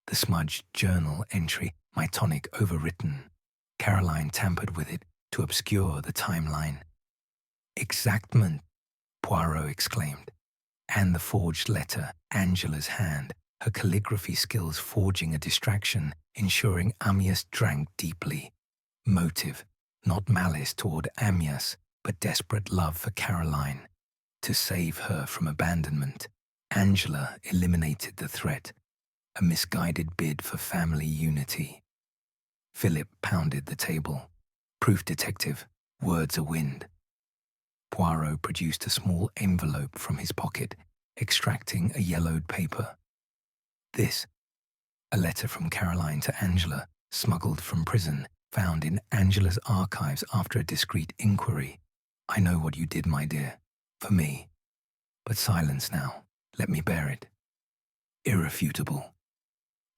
The smudged journal entry, my tonic overwritten. Caroline tampered with it to obscure the timeline. Exactment, Poirot exclaimed. And the forged letter, Angela's hand, her calligraphy skills forging a distraction, ensuring Amyas drank deeply. Motive, not malice toward Amyas, but desperate love for Caroline. To save her from abandonment, Angela eliminated the threat, a misguided bid for family unity. Philip pounded the table. Proof detective, words a wind. Poirot produced a small envelope from his pocket, extracting a yellowed paper. This, a letter from Caroline to Angela, smuggled from prison, found in Angela's archives after a discreet inquiry. I know what you did, my dear, for me. But silence now. Let me bear it. Irrefutable.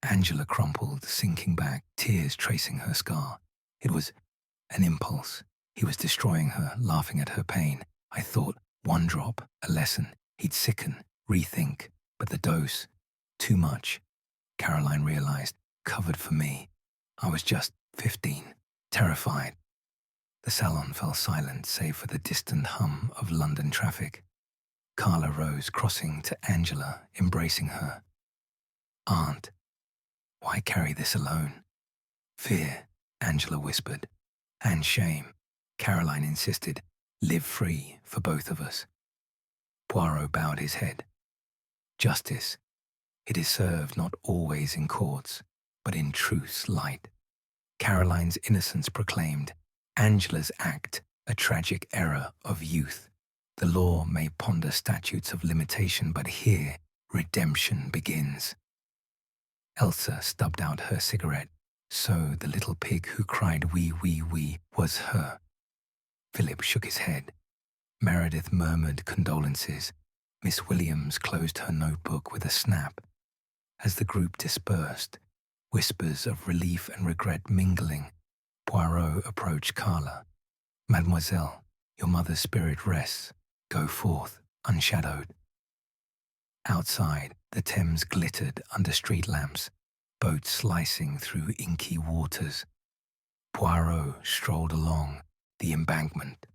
Angela crumpled, sinking back, tears tracing her scar. It was an impulse. He was destroying her, laughing at her pain. I thought, one drop, a lesson. He'd sicken, rethink. But the dose, too much. Caroline realized, covered for me. I was just 15, terrified. The salon fell silent, save for the distant hum of London traffic. Carla rose, crossing to Angela, embracing her. Aunt, why carry this alone? Fear, Angela whispered. And shame, Caroline insisted. Live free for both of us. Poirot bowed his head. Justice, it is served not always in courts, but in truth's light. Caroline's innocence proclaimed, Angela's act a tragic error of youth. The law may ponder statutes of limitation, but here redemption begins. Elsa stubbed out her cigarette. So the little pig who cried wee wee wee was her. Philip shook his head. Meredith murmured condolences. Miss Williams closed her notebook with a snap. As the group dispersed, whispers of relief and regret mingling, Poirot approached Carla. Mademoiselle, your mother's spirit rests. Go forth, unshadowed. Outside, the Thames glittered under street lamps, boats slicing through inky waters. Poirot strolled along the embankment,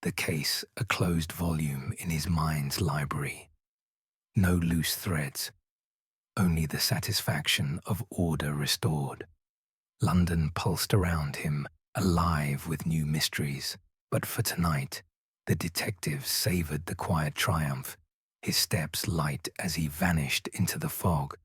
the case a closed volume in his mind's library. No loose threads, only the satisfaction of order restored. London pulsed around him, alive with new mysteries. But for tonight, the detective savored the quiet triumph, his steps light as he vanished into the fog,